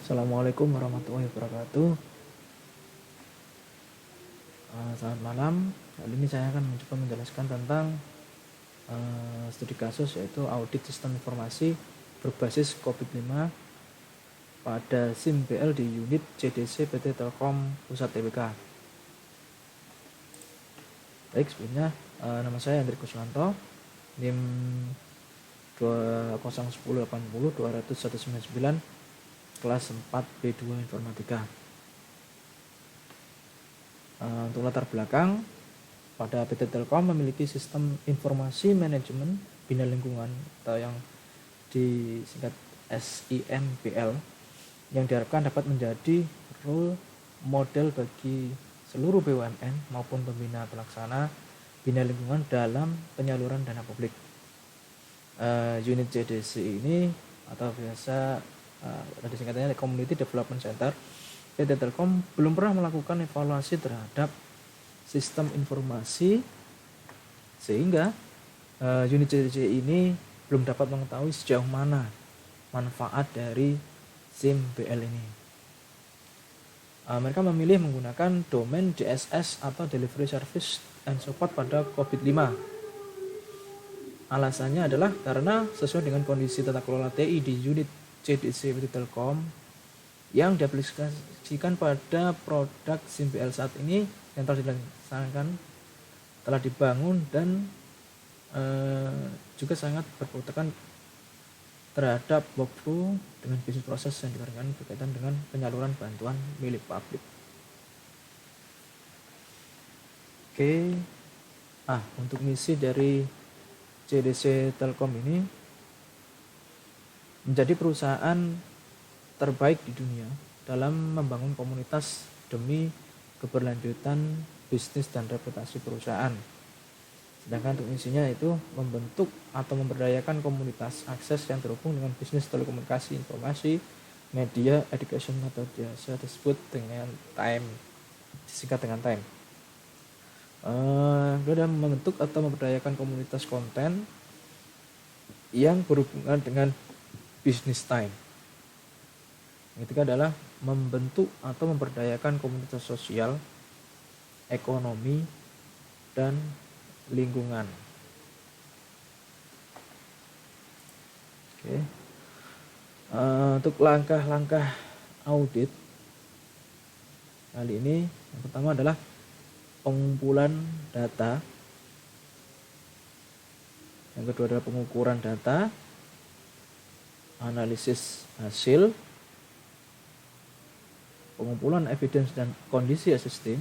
Assalamualaikum warahmatullahi wabarakatuh. Selamat malam. Kali ini saya akan mencoba menjelaskan tentang studi kasus, yaitu audit sistem informasi berbasis COVID-5 pada SIM BL di unit CDC PT Telkom Pusat Tbk. Baik, sebelumnya nama saya Hendrik Kuswanto, NIM 20108020019 kelas 4 B2 Informatika. Untuk latar belakang, pada PT Telkom memiliki sistem informasi manajemen bina lingkungan atau yang disingkat SIMBL yang diharapkan dapat menjadi role model bagi seluruh BUMN maupun pembina pelaksana bina lingkungan dalam penyaluran dana publik. Unit CDC ini atau biasa disingkatnya Community Development Center PT Telkom belum pernah melakukan evaluasi terhadap sistem informasi, sehingga unit CDC ini belum dapat mengetahui sejauh mana manfaat dari SIM BL ini. Mereka memilih menggunakan domain DSS atau Delivery Service and Support pada COVID-5. Alasannya adalah karena sesuai dengan kondisi tata kelola TI di unit CDC PT Telkom yang diaplikasikan pada produk SIM BL saat ini yang telah dilaksanakan, telah dibangun dan juga sangat berpatokan terhadap workflow dengan bisnis proses yang dikarenakan berkaitan dengan penyaluran bantuan milik publik. Oke, untuk misi dari CDC Telkom ini menjadi perusahaan terbaik di dunia dalam membangun komunitas demi keberlanjutan bisnis dan reputasi perusahaan. Sedangkan untuk misinya itu membentuk atau memberdayakan komunitas akses yang terhubung dengan bisnis telekomunikasi, informasi, media, education atau biasa disebut dengan time, disingkat dengan time. Dalam membentuk atau memberdayakan komunitas konten yang berhubungan dengan business time. Yang ketiga adalah membentuk atau memberdayakan komunitas sosial, ekonomi, dan lingkungan. Oke. Untuk langkah-langkah audit kali ini, yang pertama adalah pengumpulan data. Yang kedua adalah pengukuran data, analisis hasil, pengumpulan evidence dan kondisi sistem,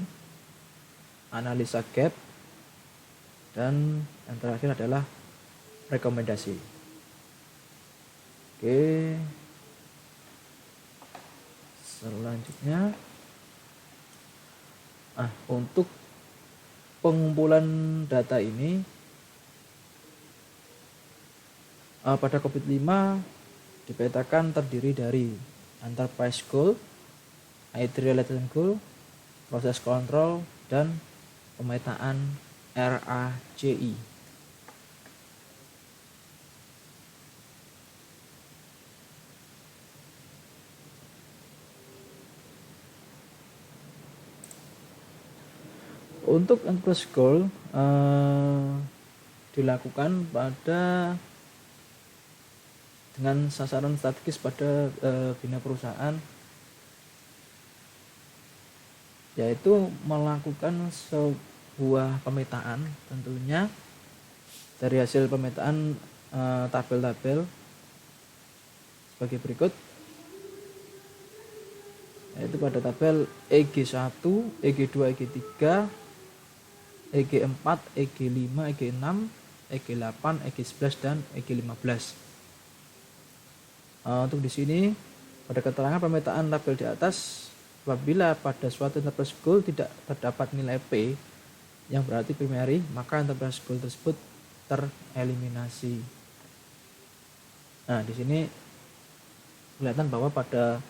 analisa gap, dan yang terakhir adalah rekomendasi. Oke, selanjutnya untuk pengumpulan data ini pada COVID-5 dipetakan terdiri dari enterprise goal, IT related goal, proses kontrol, dan pemetaan RACI. Untuk enterprise goal dilakukan pada dengan sasaran strategis pada bina perusahaan, yaitu melakukan sebuah pemetaan, tentunya dari hasil pemetaan tabel-tabel sebagai berikut, yaitu pada tabel EG1, EG2, EG3, EG4, EG5, EG6, EG8, EG11, dan EG15. Untuk di sini pada keterangan pemetaan tabel di atas, apabila pada suatu enterprise goal tidak terdapat nilai P yang berarti primary, maka enterprise goal tersebut tereliminasi. Di sini kelihatan bahwa pada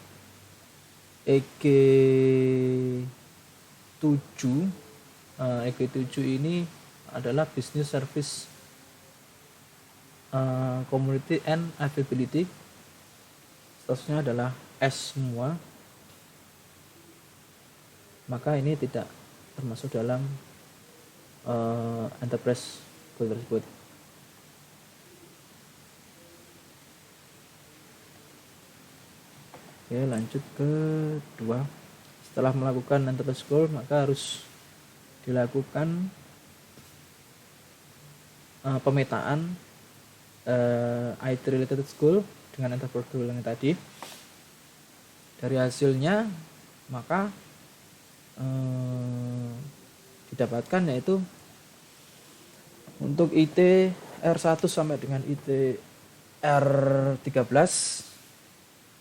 EG7 ini adalah business service community and availability. statusnya adalah S semua, maka ini tidak termasuk dalam enterprise goal tersebut. Oke, lanjut ke 2. Setelah melakukan enterprise goal, maka harus dilakukan pemetaan IT related goal dengan enterprise goal yang tadi. Dari hasilnya maka didapatkan yaitu untuk IT R1 sampai dengan IT R13,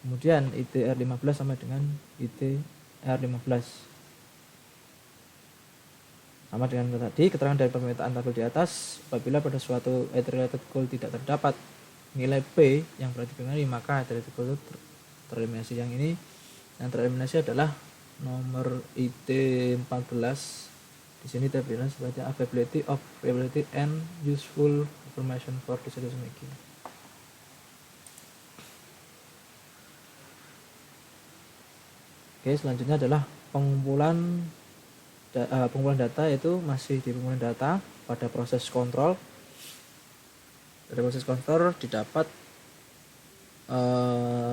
kemudian IT R15 sampai dengan IT R15. Sama dengan tadi, keterangan dari permintaan tabel di atas, apabila pada suatu IT related goal tidak terdapat nilai P yang berarti binary, maka IT related goal tereliminasi. Yang ini yang tereliminasi adalah nomor IT 14. Di sini terbilang sebagai availability of reliability and useful information for decision making. Oke, selanjutnya adalah pengumpulan data, yaitu masih di pengumpulan data pada proses kontrol. Pada proses kontrol didapat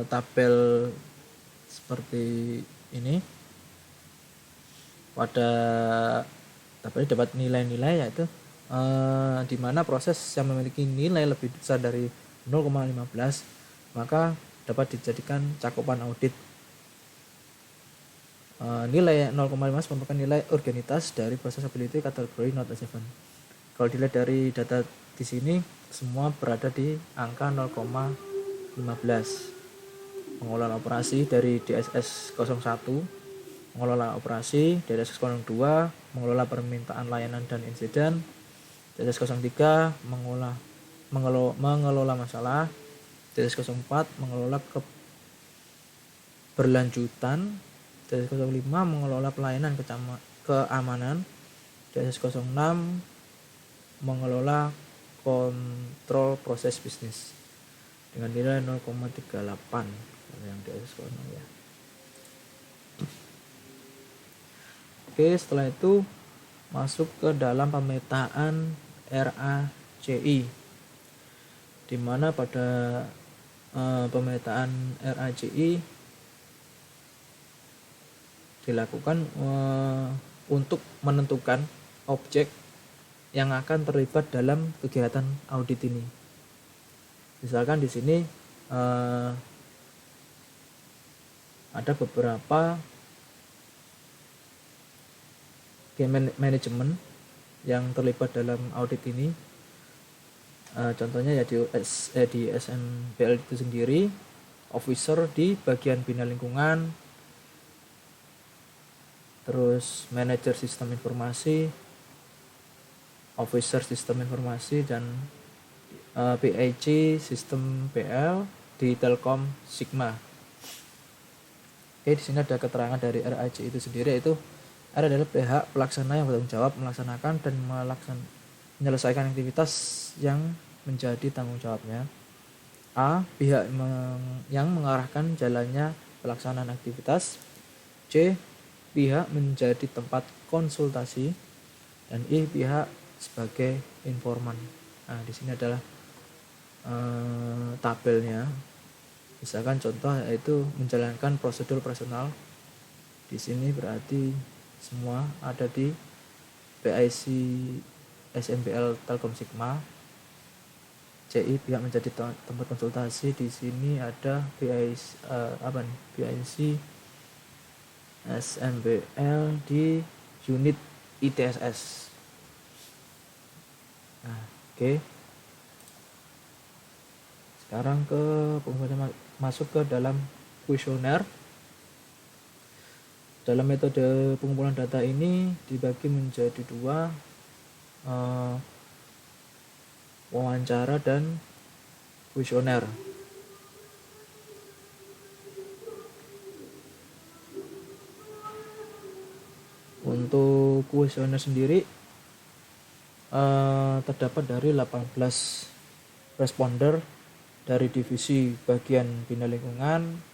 tabel seperti ini. Pada tabel ini dapat nilai-nilai, yaitu di mana proses yang memiliki nilai lebih besar dari 0,15 maka dapat dijadikan cakupan audit. Nilai 0,5 merupakan nilai urgenitas dari processability kategori not achievement. Kalau dilihat dari data di sini semua berada di angka 0,15. Pengelolaan operasi dari DSS 01, mengelola operasi DSS 02, mengelola permintaan layanan dan insiden, DSS 03 mengelola masalah, DSS 04 mengelola keberlanjutan, DSS 05 mengelola pelayanan keamanan, DSS 06 mengelola kontrol proses bisnis dengan nilai 0,38 yang DSS 06 ya. Oke, setelah itu masuk ke dalam pemetaan RACI, di mana pada pemetaan RACI dilakukan untuk menentukan objek yang akan terlibat dalam kegiatan audit ini. Misalkan di sini ada beberapa game manajemen yang terlibat dalam audit ini. Contohnya ya di SNPL itu sendiri, officer di bagian bina lingkungan, terus manajer sistem informasi, officer sistem informasi, dan PIC sistem PL di Telkom Sigma. Oke, di sini ada keterangan dari RAC itu sendiri, yaitu R adalah pihak pelaksana yang bertanggung jawab melaksanakan dan menyelesaikan aktivitas yang menjadi tanggung jawabnya. A. Pihak yang mengarahkan jalannya pelaksanaan aktivitas. C. Pihak menjadi tempat konsultasi. Dan I. Pihak sebagai informan. Nah, di sini adalah tabelnya. Misalkan contoh yaitu menjalankan prosedur operasional. Di sini berarti semua ada di PIC SNPL Telkom Sigma. CI pihak menjadi tempat konsultasi. Di sini ada PIC SNPL di unit ITSS. Nah, oke. Sekarang masuk ke dalam kuesioner. Dalam metode pengumpulan data ini dibagi menjadi 2, wawancara dan kuesioner. Untuk kuesioner sendiri terdapat dari 18 responder dari divisi bagian bina lingkungan,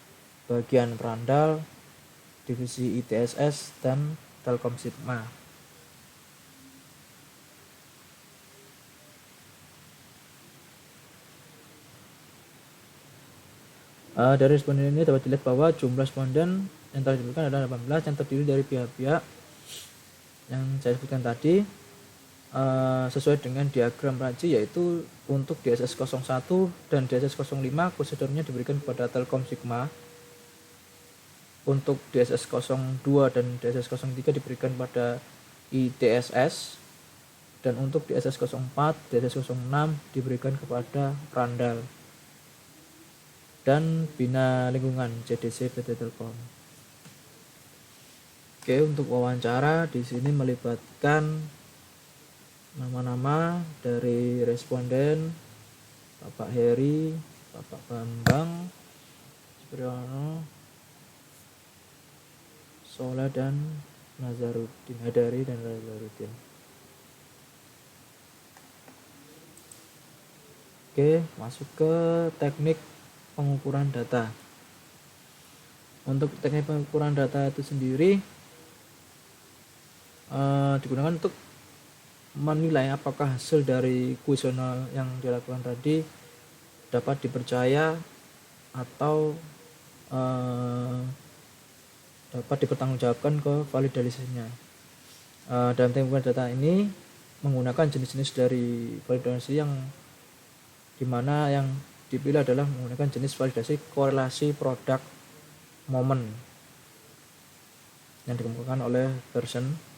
bagian Prandal, divisi ITSS, dan Telkom Sigma. Dari responden ini dapat dilihat bahwa jumlah responden yang telah diberikan adalah 18 yang terdiri dari pihak-pihak yang saya sebutkan tadi sesuai dengan diagram Raji, yaitu untuk DSS 01 dan DSS 05 prosedurnya diberikan kepada Telkom Sigma. Untuk DSS 02 dan DSS 03 diberikan pada ITSS, dan untuk DSS 04, DSS 06 diberikan kepada Prandal dan Bina Lingkungan JDC PT Telkom. Oke, untuk wawancara di sini melibatkan nama-nama dari responden Bapak Heri, Bapak Bambang, Supriyono, Soleh, dan Nazaruddin, Hadari dan Nazaruddin. Oke, masuk ke teknik pengukuran data. Untuk teknik pengukuran data itu sendiri digunakan untuk menilai apakah hasil dari kuesioner yang dilakukan tadi dapat dipercaya atau dapat dipertanggungjawabkan ke validasinya. Dalam teknik pengukuran data ini menggunakan jenis-jenis dari validasi yang dimana yang dipilih adalah menggunakan jenis validasi korelasi produk momen yang dikemukakan oleh Pearson.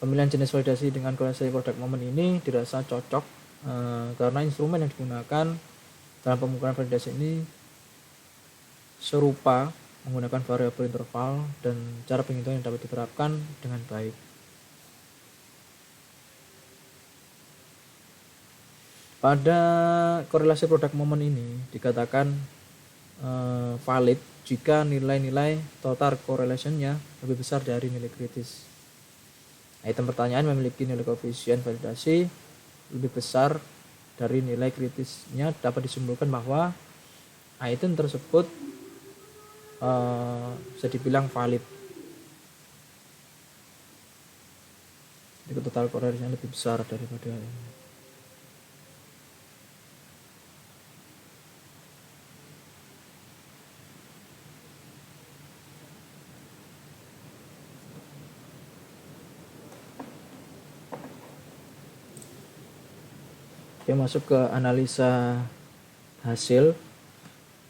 Pemilihan jenis validasi dengan korelasi produk momen ini dirasa cocok karena instrumen yang digunakan dalam pengukuran validasi ini serupa, menggunakan variabel interval dan cara penghitungan yang dapat diterapkan dengan baik. Pada korelasi produk momen ini dikatakan valid jika nilai-nilai total correlation-nya lebih besar dari nilai kritis. Item pertanyaan memiliki nilai koefisien validasi lebih besar dari nilai kritisnya, dapat disimpulkan bahwa item tersebut bisa dibilang valid. Jadi total correlation lebih besar daripada ini. Oke, masuk ke analisa hasil.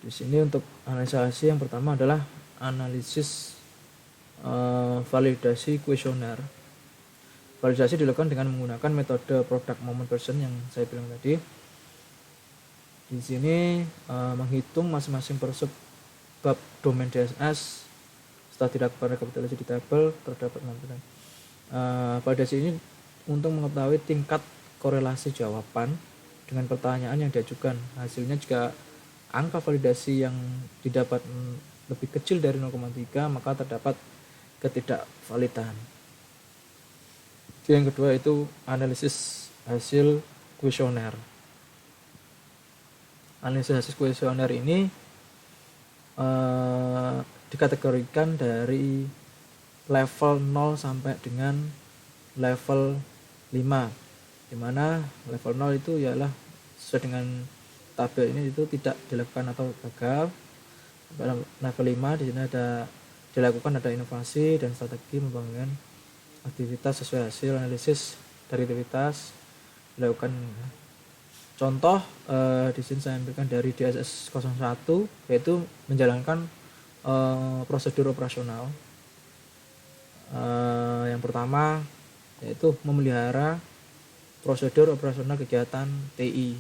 Di sini untuk analisa hasil yang pertama adalah analisis validasi kuesioner. Validasi dilakukan dengan menggunakan metode product moment person yang saya bilang tadi. Di sini menghitung masing-masing persebab domain DSS setelah dilakukan rekapitulasi di tabel terdapat penampilan. Validasi ini untuk mengetahui tingkat korelasi jawaban dengan pertanyaan yang diajukan. Hasilnya jika angka validasi yang didapat lebih kecil dari 0,3 maka terdapat ketidakvalidan. Yang kedua itu analisis hasil kuesioner. Analisis hasil kuesioner ini dikategorikan dari level 0 sampai dengan level 5. Di mana level 0 itu ialah sesuai dengan tabel ini itu tidak dilakukan atau gagal. Pada level 5 di sini dilakukan ada inovasi dan strategi membangun aktivitas sesuai hasil analisis dari aktivitas dilakukan. Contoh di sini saya ambilkan dari DSS 01 yaitu menjalankan prosedur operasional. Yang pertama yaitu memelihara prosedur operasional kegiatan TI.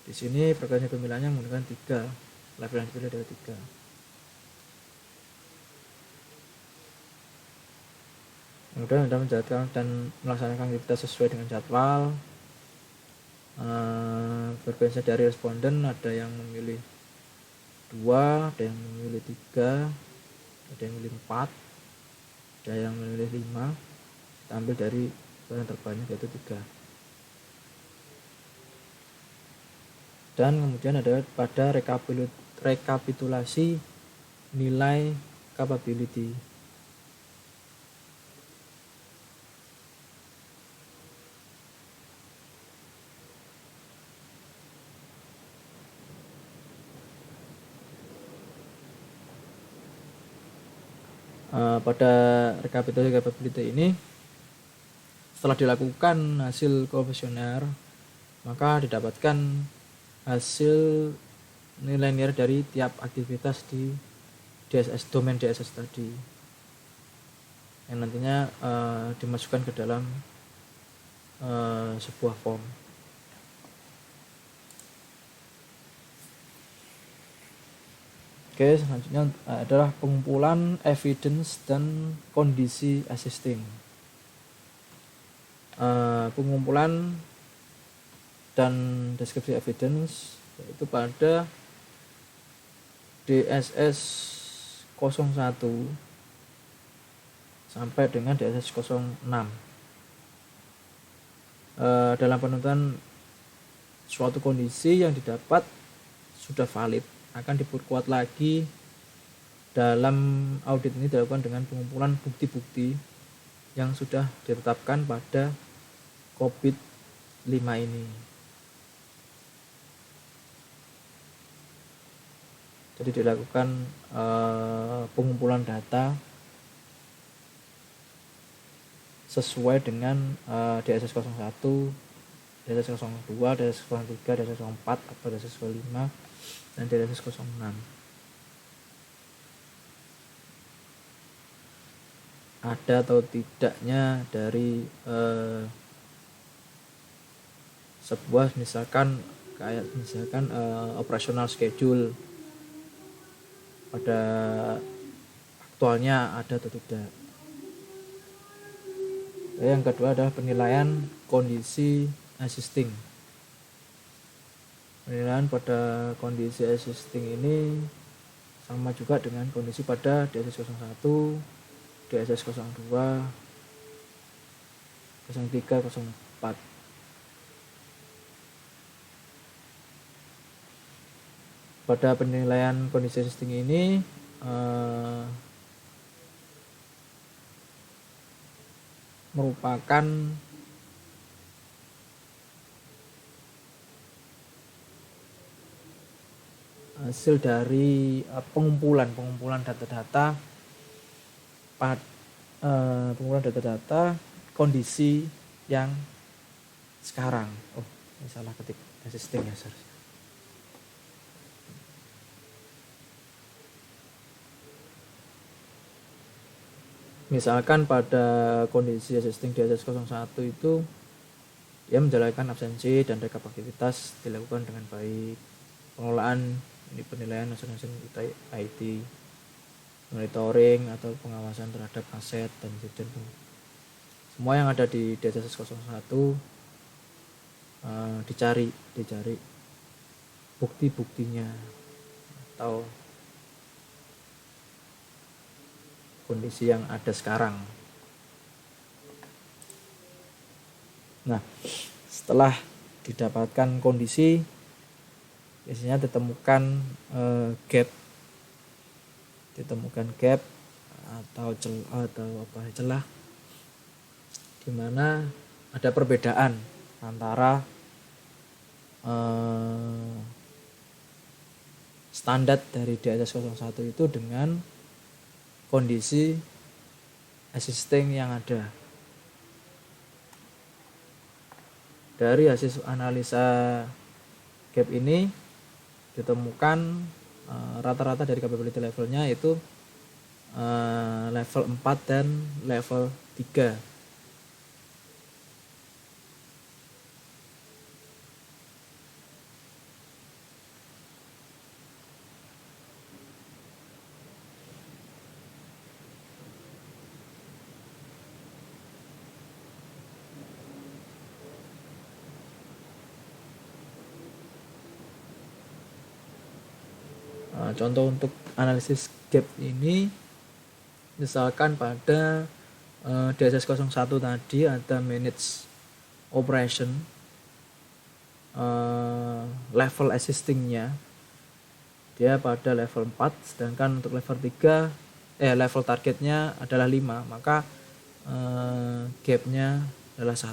Di sini frekuensi pemilihannya menggunakan 3, level yang dipilih adalah 3. Kemudian Anda menjalankan dan melaksanakan aktivitas sesuai dengan jadwal. Frekuensi dari responden ada yang memilih 2, ada yang memilih 3, ada yang memilih 4, ada yang memilih 5. Kita ambil dari yang terbanyak yaitu 3. Dan kemudian ada pada rekapitulasi nilai capability. Pada rekapitulasi capability ini, setelah dilakukan hasil kuesioner, maka didapatkan hasil nilai-nilai dari tiap aktivitas di DSS, domain DSS tadi, yang nantinya dimasukkan ke dalam sebuah form. Oke, selanjutnya adalah pengumpulan evidence dan kondisi existing. Pengumpulan dan deskripsi evidence yaitu pada DSS 01 sampai dengan DSS 06. Dalam penentuan suatu kondisi yang didapat sudah valid akan diperkuat lagi. Dalam audit ini dilakukan dengan pengumpulan bukti-bukti yang sudah ditetapkan pada COVID 5 ini. Jadi dilakukan pengumpulan data sesuai dengan DSS 01, DSS 02, DSS 03, DSS 04 atau DSS 05 dan DSS 06. Ada atau tidaknya dari sebuah misalkan operational schedule pada aktualnya ada atau tidak. Yang kedua adalah penilaian kondisi existing. Penilaian pada kondisi existing ini sama juga dengan kondisi pada DSS 01, DSS 02, 03, 04. Pada penilaian kondisi existing ini merupakan hasil dari pengumpulan data-data kondisi yang sekarang. Ini salah ketik existing ya, seharusnya. Misalkan pada kondisi existing DSS 01 itu dia menjalankan absensi dan rekap aktivitas dilakukan dengan baik. Pengelolaan ini penilaian hasil IT, monitoring atau pengawasan terhadap aset dan insiden. Semua yang ada di DSS 01 dicari bukti-buktinya atau kondisi yang ada sekarang. Nah, setelah didapatkan kondisi, biasanya ditemukan gap atau celah di mana ada perbedaan antara standar dari DSS 01 itu dengan kondisi existing yang ada. Dari hasil analisa gap ini ditemukan rata-rata dari capability levelnya itu level 4 dan level 3. Contoh untuk analisis gap ini, misalkan pada DSS 01 tadi ada manage operation, level existingnya dia pada level 4, sedangkan untuk level 3 level targetnya adalah 5, maka gapnya adalah 1.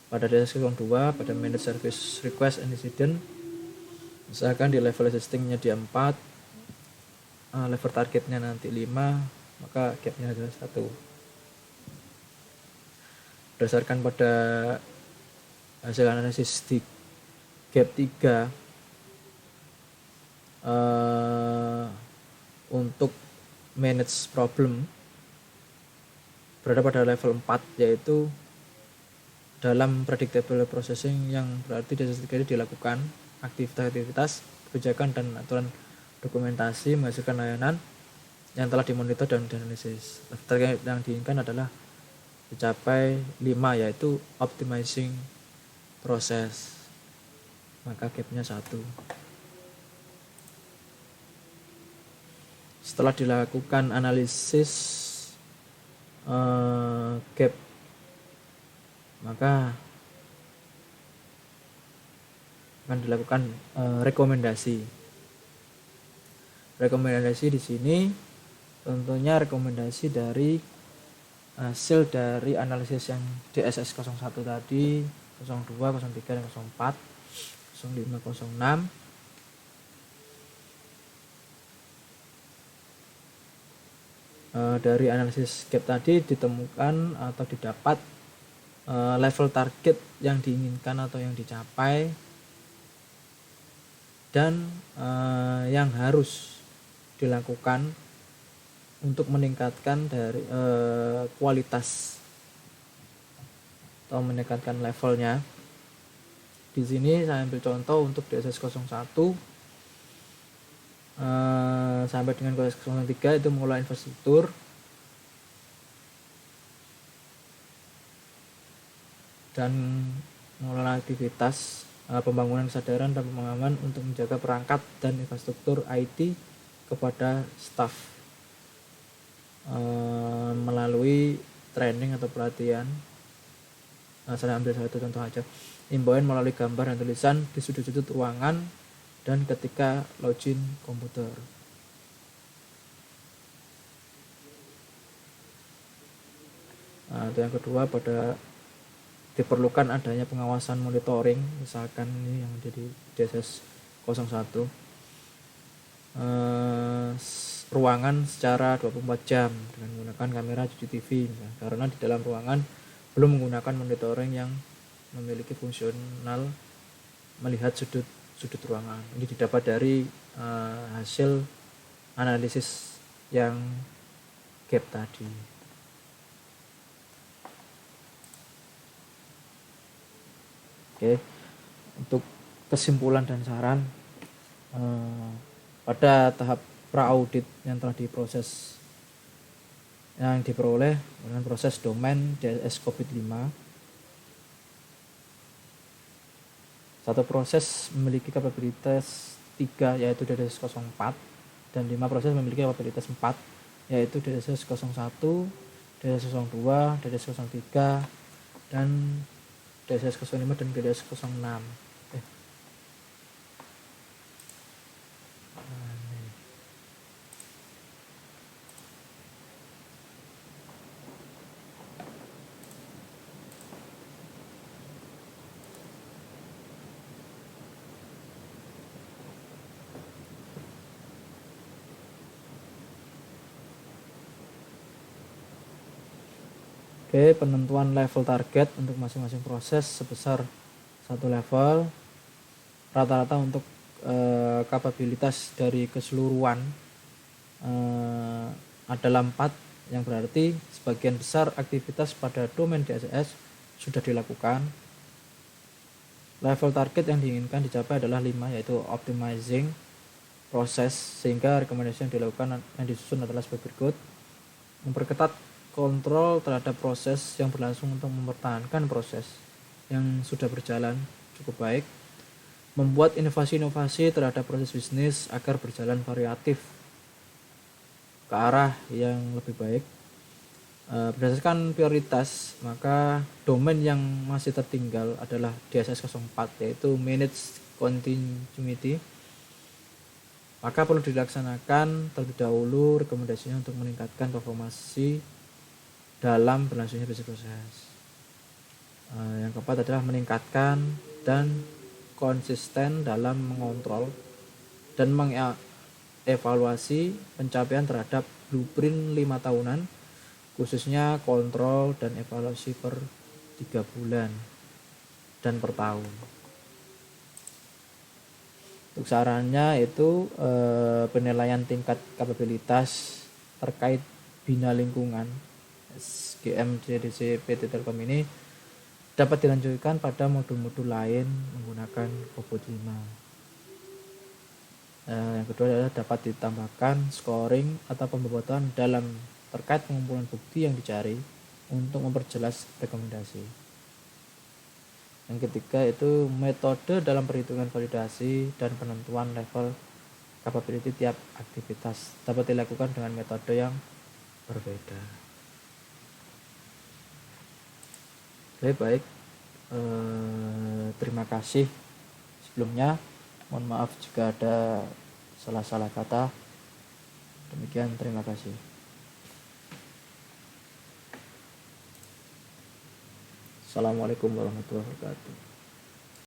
Pada DSS02 pada manage service request and incident, misalkan di level existingnya di 4, level targetnya nanti 5, maka gapnya adalah 1. Berdasarkan pada hasil analisis di gap 3, untuk manage problem berada pada level 4, yaitu dalam predictable processing, yang berarti DSS3 dilakukan aktivitas-aktivitas, kebijakan dan aturan dokumentasi menghasilkan layanan yang telah dimonitor dan dianalisis. Target yang diinginkan adalah dicapai 5, yaitu optimizing proses, maka gapnya 1. Setelah dilakukan analisis gap, maka akan dilakukan rekomendasi. Rekomendasi di sini tentunya rekomendasi dari hasil dari analisis yang DSS 01 tadi, 02, 03, dan 04, 05, 06. Dari analisis gap tadi ditemukan atau didapat level target yang diinginkan atau yang dicapai, dan yang harus dilakukan untuk meningkatkan dari kualitas atau meningkatkan levelnya. Di sini saya ambil contoh untuk DSS 01 sampai dengan DSS 03 itu mengelola infrastruktur dan mengelola aktivitas pembangunan kesadaran dan pemahaman untuk menjaga perangkat dan infrastruktur IT kepada staf melalui training atau pelatihan. Saya ambil satu contoh aja. Imbauan melalui gambar dan tulisan di sudut-sudut ruangan dan ketika login komputer. Itu yang kedua, pada diperlukan adanya pengawasan monitoring, misalkan ini yang jadi DSS 01, ruangan secara 24 jam dengan menggunakan kamera CCTV, karena di dalam ruangan belum menggunakan monitoring yang memiliki fungsional melihat sudut ruangan. Ini didapat dari hasil analisis yang gap tadi. Oke, untuk kesimpulan dan saran, pada tahap pra-audit yang telah diproses, yang diperoleh dengan proses domain DSS COVID-5, satu proses memiliki kapabilitas 3, yaitu DSS 04, dan 5 proses memiliki kapabilitas 4, yaitu DSS 01, DSS 02, DSS 03, dan DSS 05 dan DSS 06. Oke, penentuan level target untuk masing-masing proses sebesar 1 level. Rata-rata untuk kapabilitas dari keseluruhan adalah 4, yang berarti sebagian besar aktivitas pada domain DSS sudah dilakukan. Level target yang diinginkan dicapai adalah 5, yaitu optimizing proses, sehingga rekomendasi yang dilakukan yang disusun adalah sebagai berikut: memperketat kontrol terhadap proses yang berlangsung untuk mempertahankan proses yang sudah berjalan cukup baik, membuat inovasi-inovasi terhadap proses bisnis agar berjalan variatif ke arah yang lebih baik. Berdasarkan prioritas, maka domain yang masih tertinggal adalah DSS 04, yaitu manage continuity, maka perlu dilaksanakan terlebih dahulu rekomendasinya untuk meningkatkan performasi dalam berlangsungnya bisnis proses. Yang keempat adalah meningkatkan dan konsisten dalam mengontrol dan mengevaluasi pencapaian terhadap blueprint 5 tahunan, khususnya kontrol dan evaluasi per 3 bulan dan per tahun. Untuk sarannya itu penilaian tingkat kapabilitas terkait bina lingkungan SGM JDC PT Telkom ini dapat dilanjutkan pada modul-modul lain menggunakan Kobot 5. Yang kedua adalah dapat ditambahkan scoring atau pembobotan dalam terkait pengumpulan bukti yang dicari untuk memperjelas rekomendasi. Yang ketiga itu metode dalam perhitungan validasi dan penentuan level capability tiap aktivitas dapat dilakukan dengan metode yang berbeda. Baik. Terima kasih sebelumnya. Mohon maaf jika ada salah-salah kata. Demikian, terima kasih. Assalamualaikum warahmatullahi wabarakatuh.